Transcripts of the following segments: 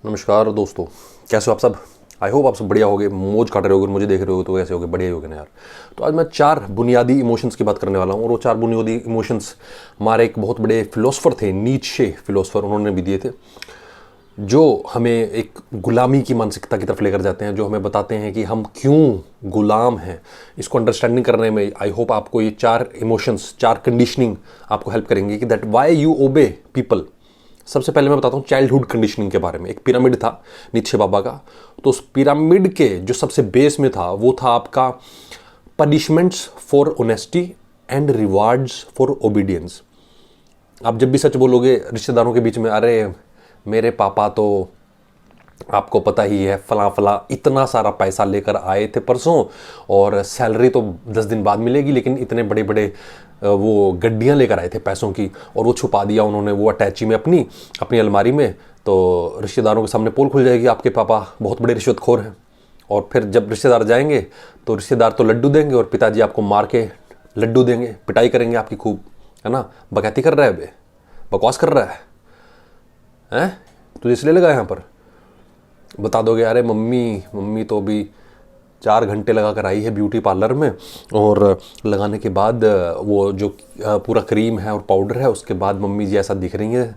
नमस्कार दोस्तों, कैसे हो आप सब। आई होप आप सब बढ़िया होगे, मौज काट रहे होगे, मुझे देख रहे हो तो कैसे होगे, बढ़िया ही होगे ना यार। तो आज मैं 4 बुनियादी इमोशंस की बात करने वाला हूँ और वो 4 बुनियादी इमोशंस हमारे एक बहुत बड़े फिलोसफर थे, नीत्शे फिलोसफर, उन्होंने भी दिए थे, जो हमें एक गुलामी की मानसिकता की तरफ लेकर जाते हैं, जो हमें बताते हैं कि हम क्यों गुलाम हैं। इसको अंडरस्टैंडिंग करने में आई होप आपको ये 4 इमोशंस, 4 कंडीशनिंग आपको हेल्प करेंगे कि दैट वाई यू ओबे पीपल। सबसे पहले मैं बताता हूँ चाइल्डहुड कंडीशनिंग के बारे में। एक पिरामिड था नीत्शे बाबा का, तो उस पिरामिड के जो सबसे बेस में था वो था आपका punishments for honesty and rewards for obedience. आप जब भी सच बोलोगे रिश्तेदारों के बीच में, अरे मेरे पापा तो आपको पता ही है फला फला इतना सारा पैसा लेकर आए थे परसों, और सैलरी तो 10 दिन बाद मिलेगी, लेकिन इतने बड़े बड़े वो गड्डियाँ लेकर आए थे पैसों की, और वो छुपा दिया उन्होंने वो अटैची में अपनी अपनी अलमारी में। तो रिश्तेदारों के सामने पोल खुल जाएगी, आपके पापा बहुत बड़े रिश्वतखोर हैं। और फिर जब रिश्तेदार जाएंगे तो रिश्तेदार तो लड्डू देंगे और पिताजी आपको मार के लड्डू देंगे, पिटाई करेंगे आपकी खूब, है ना। बकैती कर रहा है बे, बकवास कर रहा है, हैं तुझे इसलिए लगा यहाँ पर। बता दोगे अरे मम्मी तो अभी 4 घंटे लगा कर आई है ब्यूटी पार्लर में, और लगाने के बाद वो जो पूरा क्रीम है और पाउडर है उसके बाद मम्मी जी ऐसा दिख रही हैं,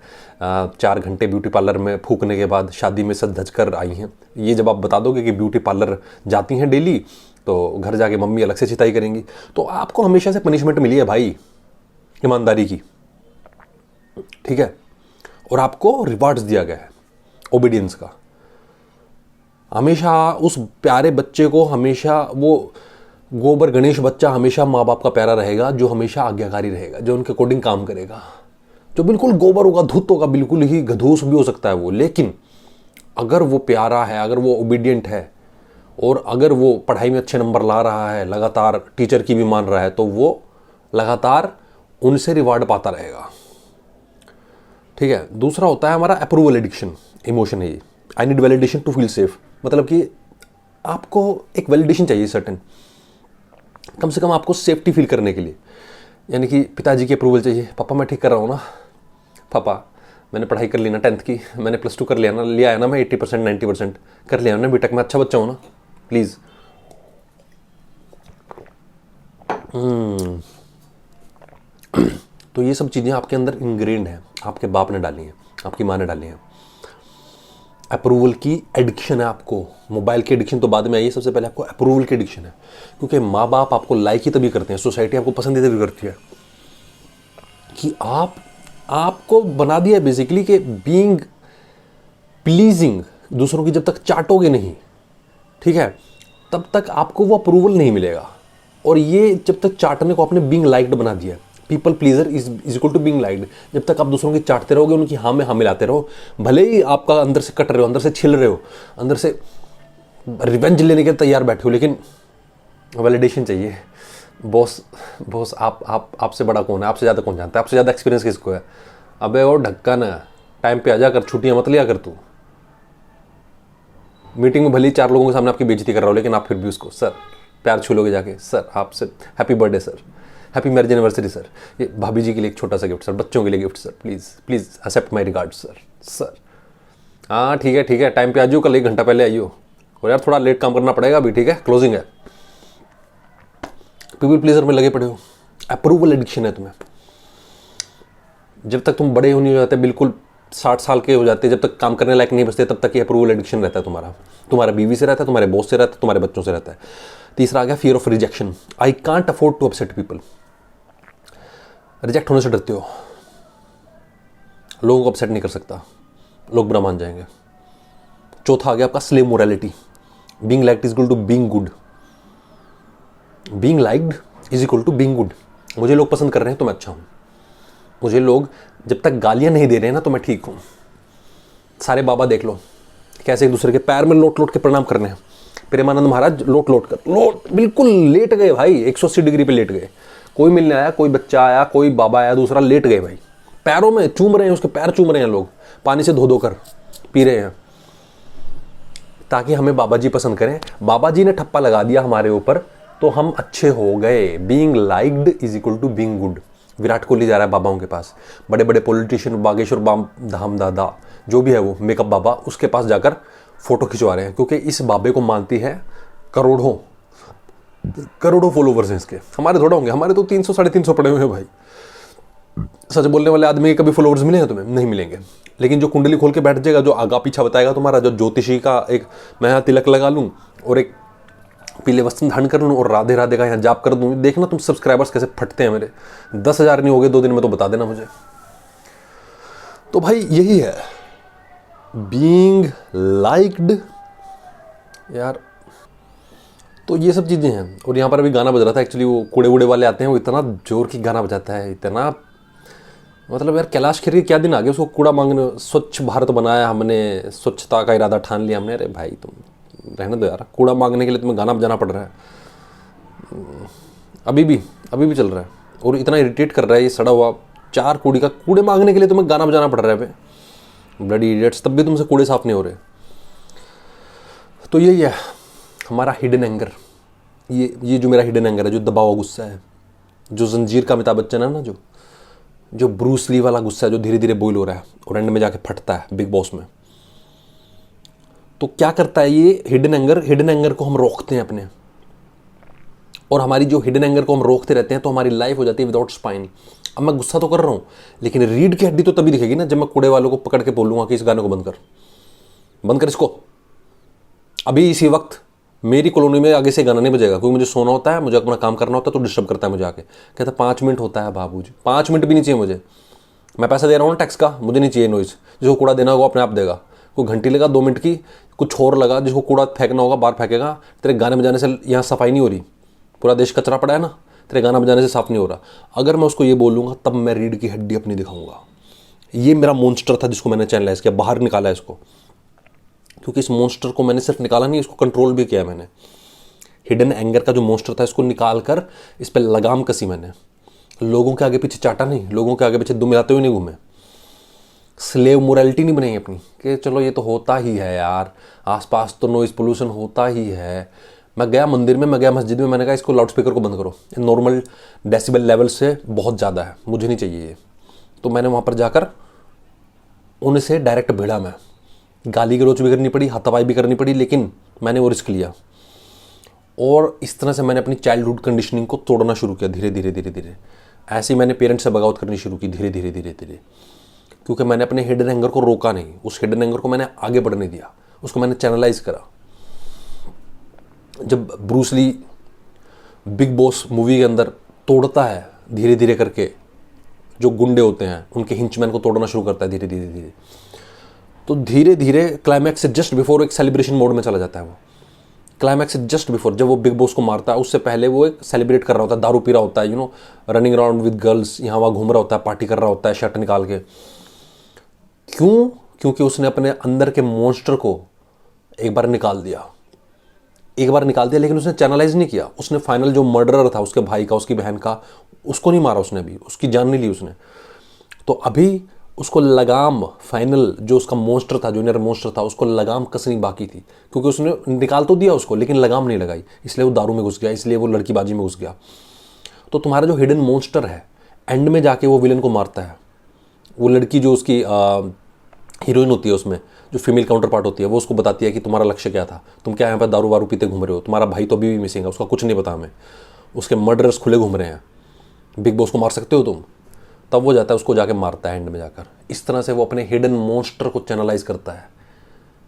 4 घंटे ब्यूटी पार्लर में फूकने के बाद शादी में सज धज कर आई हैं। ये जब आप बता दोगे कि ब्यूटी पार्लर जाती हैं डेली, तो घर जाके मम्मी अलग से चिताई करेंगी। तो आपको हमेशा से पनिशमेंट मिली है भाई, ईमानदारी की, ठीक है, और आपको रिवार्ड्स दिया गया है ओबीडियंस का। हमेशा उस प्यारे बच्चे को, हमेशा वो गोबर गणेश बच्चा हमेशा माँ बाप का प्यारा रहेगा, जो हमेशा आज्ञाकारी रहेगा, जो उनके अकॉर्डिंग काम करेगा, जो बिल्कुल गोबर होगा, धूत होगा, बिल्कुल ही गधूस भी हो सकता है वो, लेकिन अगर वो प्यारा है, अगर वो ओबीडियंट है, और अगर वो पढ़ाई में अच्छे नंबर ला रहा है, लगातार टीचर की भी मान रहा है, तो वो लगातार उनसे रिवार्ड पाता रहेगा, ठीक है। दूसरा होता है हमारा अप्रूवल एडिक्शन इमोशन है ये। I need validation to feel safe, मतलब कि आपको एक वैलिडेशन चाहिए सर्टेन, कम से कम आपको सेफ्टी फील करने के लिए। यानी कि पिताजी की अप्रूवल चाहिए, पापा मैं ठीक कर रहा हूँ ना, पापा मैंने पढ़ाई कर ली ना 10th की, मैंने +2 कर लिया ना, लिया है ना मैं 80% 90% कर लिया ना बीटेक में, अच्छा बच्चा हूँ ना, प्लीज़। तो ये सब चीज़ें आपके अंदर इंग्रेन्ड हैं, आपके बाप ने डाली हैं, आपकी माँ ने डाली हैं। अप्रूवल की एडिक्शन है आपको। मोबाइल की एडिक्शन तो बाद में आई है, सबसे पहले आपको अप्रूवल की एडिक्शन है, क्योंकि माँ बाप आपको लाइक ही तभी करते हैं, सोसाइटी आपको पसंद ही तभी करती है कि आपको बना दिया बेसिकली कि बीइंग प्लीजिंग, दूसरों की जब तक चाटोगे नहीं, ठीक है, तब तक आपको वो अप्रूवल नहीं मिलेगा। और ये जब तक चाटने को आपने बीइंग लाइक्ड बना दिया, people pleaser is equal to being liked. जब तक आप दूसरों की चाटते रहोगे, उनकी हाँ में हाँ मिलाते रहो, भले ही आपका अंदर से कट रहे हो, अंदर से छिल रहे हो, अंदर से रिवेंज लेने के तैयार बैठे हो, लेकिन वैलिडेशन चाहिए। बॉस आपसे बड़ा कौन है, आपसे ज़्यादा कौन जानता है, आपसे ज़्यादा एक्सपीरियंस किसको है। अबे और ढक्कन है, टाइम पे आ जा कर, छुट्टियाँ मत लिया कर तू। मीटिंग में भले ही 4 लोगों के सामने आपकी बेइज्जती कर रहा हो, लेकिन आप फिर भी उसको सर प्यार छू लोगे जाके, सर आपसे happy birthday sir, happy marriage anniversary sir, ये भाभी जी के लिए एक छोटा सा गिफ्ट सर, बच्चों के लिए gift sir, please please accept my regard sir. हाँ ठीक है, टाइम पे आ जाओ, कल 1 घंटा पहले आइयो, और यार थोड़ा लेट काम करना पड़ेगा अभी, ठीक है, क्लोजिंग है। पीपल प्लीजर में लगे पड़े हो, अप्रूवल एडिक्शन है तुम्हें। जब तक तुम बड़े नहीं हो जाते, बिल्कुल 60 साल के हो जाते, जब तक काम करने लायक नहीं बचते, तब तक ये अप्रूवल एडिक्शन रहता है तुम्हारा बीवी से रहता है, तुम्हारे बॉस से रहता है, तुम्हारे बच्चों से रहता है। तीसरा आ गया fear of rejection. I can't afford to upset people. Reject होने से डरते हो, लोगों को अपसेट नहीं कर सकता, लोग बुरा मान जाएंगे। चौथा आ गया आपका slave morality. Being liked is equal to being good. Being liked is equal to being good. मुझे लोग पसंद कर रहे हैं तो मैं अच्छा हूं, मुझे लोग जब तक गालियां नहीं दे रहे हैं ना तो मैं ठीक हूं। सारे बाबा देख लो कैसे एक दूसरे के पैर में लोट लोट के प्रणाम करने हैं। प्रेमानंद महाराज लोट बिल्कुल लेट गए भाई, 180 डिग्री पे लेट गए। कोई मिलने आया, कोई बच्चा आया, कोई बाबा आया, दूसरा लेट गए भाई, पैरों में चूम रहे हैं, उसके पैर चूम रहे हैं, लोग पानी से धो धो कर पी रहे हैं, ताकि हमें बाबा जी पसंद करें। बाबा जी ने ठप्पा लगा दिया हमारे ऊपर तो हम अच्छे हो गए। Being liked is equal to being good. Virat Kohli जा रहा है बाबाओं के पास, बड़े बड़े पॉलिटिशियन, बागेश्वर धाम दादा जो भी है वो मेकअप बाबा, उसके पास जाकर फोटो खिंचवा रहे हैं, क्योंकि इस बाबे को मानती है करोड़ों करोड़ों फॉलोवर्स हैं इसके। हमारे थोड़ा होंगे, हमारे तो 300 350 पड़े हुए हैं भाई। सच बोलने वाले आदमी के कभी फॉलोवर्स मिलेंगे तुम्हें? नहीं मिलेंगे। लेकिन जो कुंडली खोल के बैठ जाएगा, जो आगा पीछा बताएगा तुम्हारा, जो ज्योतिषी का एक मैं यहाँ तिलक लगा लूँ और एक पीले वस्त्र धारण कर लूँ और राधे राधे का यहाँ जाप कर दूँ, देखना तुम सब्सक्राइबर्स कैसे फटते हैं मेरे। 10,000 नहीं हो गए 2 दिन में तो बता देना मुझे। तो भाई यही है बीइंग लाइक्ड यार। तो ये सब चीज़ें हैं। और यहाँ पर अभी गाना बज रहा था, एक्चुअली वो कूड़े वूड़े वाले आते हैं, वो इतना जोर की गाना बजाता है, इतना मतलब यार कैलाश खेर के क्या दिन आ गए उसको कूड़ा मांगने। स्वच्छ भारत बनाया हमने, स्वच्छता का इरादा ठान लिया हमने। अरे भाई तुम रहने दो यार, कूड़ा मांगने के लिए तुम्हें गाना बजाना पड़ रहा है। अभी भी चल रहा है और इतना इरिटेट कर रहा है ये सड़ा हुआ 4 कूड़ी का। कूड़े मांगने के लिए तुम्हें गाना बजाना पड़ रहा है ब्लडी इडियट्स, तब भी तुमसे कूड़े साफ नहीं हो रहे। तो यही है हमारा हिडन एंगर। ये जो मेरा हिडन एंगर है, जो दबा हुआ गुस्सा है, जो जंजीर का अमिताभ बच्चन है ना, जो ब्रूस ली वाला गुस्सा है, जो धीरे धीरे बॉयल हो रहा है और एंड में जाके फटता है बिग बॉस में। तो क्या करता है ये हिडन एंगर को हम रोकते हैं अपने, और हमारी जो हिडन एंगर को हम रोकते रहते हैं तो हमारी लाइफ हो जाती है विदाउट स्पाइन। अब मैं गुस्सा तो कर रहा हूँ, लेकिन रीढ़ की हड्डी तो तभी दिखेगी ना जब मैं कूड़े वालों को पकड़ के बोलूँगा कि इस गाने को बंद कर इसको। अभी इसी वक्त मेरी कॉलोनी में आगे से गाना नहीं बजेगा, क्योंकि मुझे सोना होता है, मुझे अपना काम करना होता है, तो डिस्टर्ब करता है मुझे आके। कहता है 5 मिनट होता है बाबूजी, 5 मिनट भी नहीं चाहिए मुझे। मैं पैसा दे रहा हूँ ना टैक्स का, मुझे नहीं चाहिए नॉइज़। जिसको कूड़ा देना होगा अपने आप देगा। कोई घंटी लगा 2 मिनट की, कुछ और लगा, जिसको कूड़ा फेंकना होगा बाहर फेंकेगा। तेरे गाने बजाने से यहाँ सफाई नहीं हो रही, पूरा देश कचरा पड़ा है ना, तेरे गाना बजाने से साफ नहीं हो रहा। अगर मैं उसको ये बोलूँगा तब मैं रीढ़ की हड्डी अपनी दिखाऊंगा। ये मेरा मॉन्स्टर था जिसको मैंने चैनलाइज किया, बाहर निकाला इसको, क्योंकि इस मॉन्स्टर को मैंने सिर्फ निकाला नहीं, इसको कंट्रोल भी किया मैंने। हिडन एंगर का जो मॉन्स्टर था इसको निकाल कर इस पर लगाम कसी मैंने। लोगों के आगे पीछे चाटा नहीं, लोगों के आगे पीछे दुम मिलाते हुए नहीं घूमे। स्लेव मोरालिटी नहीं बनाई अपनी कि चलो ये तो होता ही है यार, आसपास तो नॉइज पोल्यूशन होता ही है। मैं गया मंदिर में, मैं गया मस्जिद में, मैंने कहा इसको लाउडस्पीकर को बंद करो, नॉर्मल डेसिबल लेवल से बहुत ज़्यादा है, मुझे नहीं चाहिए ये। तो मैंने वहाँ पर जाकर उनसे डायरेक्ट भिड़ा। मैं गाली गलौज भी करनी पड़ी, हाथापाई भी करनी पड़ी, लेकिन मैंने वो रिस्क लिया। और इस तरह से मैंने अपनी चाइल्डहुड कंडीशनिंग को तोड़ना शुरू किया धीरे धीरे। ऐसे ही मैंने पेरेंट्स से बगावत करनी शुरू की धीरे धीरे, क्योंकि मैंने अपने हिडन एंगर को रोका नहीं, उस हिडन एंगर को मैंने आगे बढ़ने दिया, उसको मैंने चैनलाइज करा। जब Bruce Lee Big Boss movie के अंदर तोड़ता है धीरे धीरे करके, जो गुंडे होते हैं उनके हिंचमैन को तोड़ना शुरू करता है धीरे धीरे, तो धीरे धीरे क्लाइमैक्स से जस्ट बिफोर एक सेलिब्रेशन मोड में चला जाता है। वो क्लाइमैक्स से जस्ट बिफोर, जब वो बिग बॉस को मारता है उससे पहले वो एक सेलिब्रेट कर रहा होता है, दारू पी रहा होता है, रनिंग अराउंड विद गर्ल्स, यहाँ वहाँ घूम रहा होता है, पार्टी कर रहा होता है शर्ट निकाल के। क्यों? क्योंकि उसने अपने अंदर के मॉन्स्टर को एक बार निकाल दिया, लेकिन उसने चैनलाइज नहीं किया। उसने फाइनल जो मर्डरर था उसके भाई का, उसकी बहन का, उसको नहीं मारा उसने, भी उसकी जान नहीं ली उसने। तो अभी उसको लगाम, फाइनल जो उसका मॉन्स्टर था, जो इनर मॉन्स्टर था, उसको लगाम कसनी बाकी थी, क्योंकि उसने निकाल तो दिया उसको लेकिन लगाम नहीं लगाई, इसलिए वो दारू में घुस गया, इसलिए वो लड़कीबाजी में घुस गया। तो तुम्हारा जो हिडन मॉन्स्टर है एंड में जाके वो विलन को मारता है। वो लड़की जो उसकी हीरोइन होती है, उसमें जो फीमेल काउंटर पार्ट होती है, वो उसको बताती है कि तुम्हारा लक्ष्य क्या था, तुम क्या यहाँ पर दारू वारू पीते घूम रहे हो, तुम्हारा भाई तो अभी भी मिसिंग है, उसका कुछ नहीं पता हमें, उसके मर्डरर्स खुले घूम रहे हैं, बिग बॉस को मार सकते हो तुम। तब वो जाता है उसको जाके मारता है एंड में जाकर। इस तरह से वो अपने हिडन मॉन्स्टर को चैनलाइज करता है।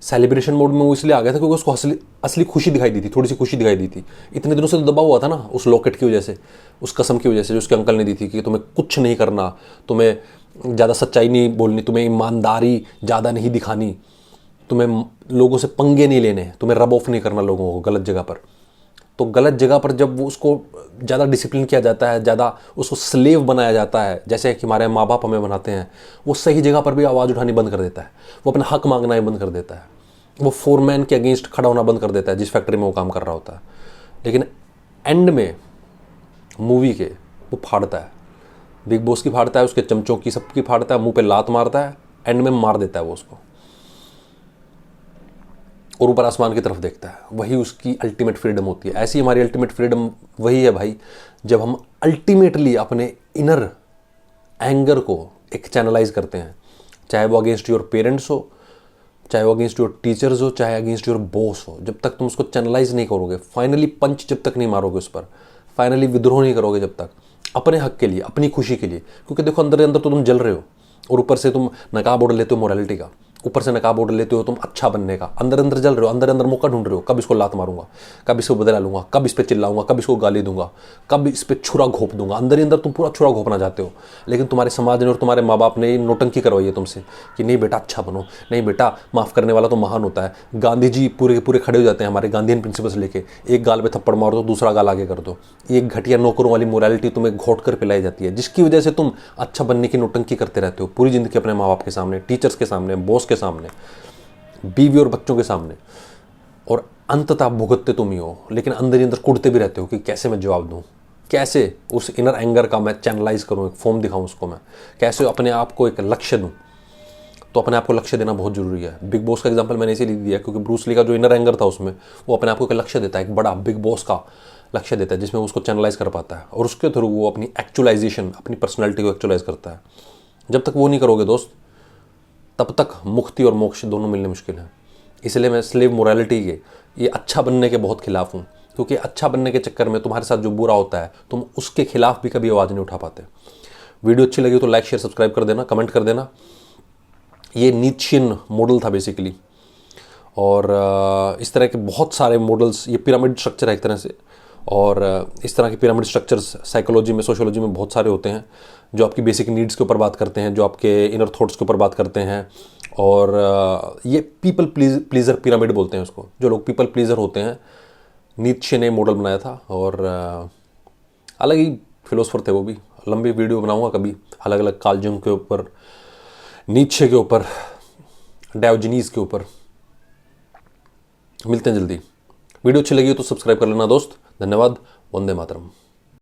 सेलिब्रेशन मोड में वो इसलिए आ गया था क्योंकि उसको असली खुशी दिखाई दी थी, थोड़ी सी खुशी दिखाई दी थी। इतने दिनों से तो दबा हुआ था ना उस लॉकेट की वजह से, उस कसम की वजह से जो उसके अंकल ने दी थी कि तुम्हें कुछ नहीं करना, तुम्हें ज़्यादा सच्चाई नहीं बोलनी, तुम्हें ईमानदारी ज़्यादा नहीं दिखानी, तुम्हें लोगों से पंगे नहीं लेने, तुम्हें रब ऑफ नहीं करना लोगों को गलत जगह पर। तो गलत जगह पर जब वो उसको ज़्यादा डिसिप्लिन किया जाता है, ज़्यादा उसको स्लेव बनाया जाता है, जैसे कि हमारे माँ बाप हमें बनाते हैं, वो सही जगह पर भी आवाज़ उठानी बंद कर देता है, वो अपना हक मांगना ही बंद कर देता है, वो फोरमैन के अगेंस्ट खड़ा होना बंद कर देता है जिस फैक्ट्री में वो काम कर रहा होता है। लेकिन एंड में मूवी के वो फाड़ता है, बिग बॉस की फाड़ता है, उसके चमचों की सबकी फाड़ता है, मुंह पे लात मारता है, एंड में मार देता है वो उसको, और ऊपर आसमान की तरफ देखता है। वही उसकी अल्टीमेट फ्रीडम होती है। ऐसी हमारी अल्टीमेट फ्रीडम वही है भाई, जब हम अल्टीमेटली अपने इनर एंगर को एक चैनलाइज करते हैं, चाहे वो अगेंस्ट योर पेरेंट्स हो, चाहे वो अगेंस्ट योर टीचर्स हो, चाहे अगेंस्ट योर बॉस हो, जब तक तुम उसको चैनलाइज नहीं करोगे, फाइनली पंच जब तक नहीं मारोगे उस पर, फाइनली विद्रोह नहीं करोगे जब तक, अपने हक के लिए, अपनी खुशी के लिए, क्योंकि देखो अंदर अंदर तो तुम जल रहे हो और ऊपर से तुम नकाब ओढ़ लेते हो मोरालिटी का, ऊपर से नकाब ओढ़ लेते हो तुम अच्छा बनने का, अंदर अंदर जल रहे हो, अंदर अंदर मौका ढूंढ रहे हो, कब इसको लात मारूंगा, कब इसको बदला लूंगा, कब इस पर चिल्लाऊंगा, कब इसको गाली दूंगा, कब इस पर छुरा घोप दूंगा, अंदर ही अंदर तुम पूरा छुरा घोपना चाहते हो। लेकिन तुम्हारे समाज ने और तुम्हारे माँ बाप ने नोटंकी करवाई है तुमसे कि नहीं बेटा अच्छा बनो, नहीं बेटा माफ़ करने वाला तो महान होता है। गांधी जी पूरे के पूरे खड़े हो जाते हैं हमारे गांधीयन प्रिंसिपल्स लेके, एक गाल पे थप्पड़ मारो तो दूसरा गाल आगे कर दो। एक घटिया नौकरों वाली मोरालिटी तुम्हें घोट कर पिलाई जाती है, जिसकी वजह से तुम अच्छा बनने की नोटंकी करते रहते हो पूरी जिंदगी अपने माँ बाप के सामने, टीचर्स के सामने, बॉस के सामने, बीवी और बच्चों के सामने, और अंततः भुगतते तुम ही हो, लेकिन अंदर ही अंदर कुड़ते भी रहते हो कि कैसे मैं जवाब दूं, कैसे उस इनर एंगर का मैं चैनलाइज करूं, एक फॉर्म दिखाऊं उसको, मैं कैसे अपने आप को एक लक्ष्य दूं। तो अपने आप को लक्ष्य देना बहुत जरूरी है। बिग बॉस का एग्जांपल मैंने इसीलिए दिया क्योंकि ब्रूस ली का जो इनर एंगर था उसमें वो अपने आप को एक लक्ष्य देता है, एक बड़ा बिग बॉस का लक्ष्य देता है जिसमें उसको चैनलाइज कर पाता है और उसके थ्रू वो अपनी एक्चुअलाइजेशन, अपनी पर्सनैलिटी को एक्चुअलाइज करता है। जब तक वो नहीं करोगे दोस्त, तब तक मुक्ति और मोक्ष दोनों मिलने मुश्किल है। इसलिए मैं स्लेव मोरालिटी के, ये अच्छा बनने के बहुत खिलाफ हूँ, क्योंकि अच्छा बनने के चक्कर में तुम्हारे साथ जो बुरा होता है तुम उसके खिलाफ भी कभी आवाज़ नहीं उठा पाते। वीडियो अच्छी लगी तो लाइक शेयर सब्सक्राइब कर देना, कमेंट कर देना। ये नीत्शियन मॉडल था बेसिकली, और इस तरह के बहुत सारे मॉडल्स, ये पिरामिड स्ट्रक्चर है एक तरह से, और इस तरह के पिरामिड स्ट्रक्चर्स साइकोलॉजी में, सोशियोलॉजी में बहुत सारे होते हैं जो आपकी बेसिक नीड्स के ऊपर बात करते हैं, जो आपके इनर थॉट्स के ऊपर बात करते हैं। और ये पीपल प्लीजर पिरामिड बोलते हैं उसको। जो लोग पीपल प्लीजर होते हैं, नीत्शे ने मॉडल बनाया था, और अलग ही फिलोसफर थे वो भी। लंबी वीडियो बनाऊंगा कभी अलग अलग कार्ल जंग के ऊपर, नीत्शे के ऊपर, डायोजनीज के ऊपर। मिलते हैं जल्दी। वीडियो अच्छी लगी हो तो सब्सक्राइब कर लेना दोस्त। धन्यवाद। वंदे मातरम।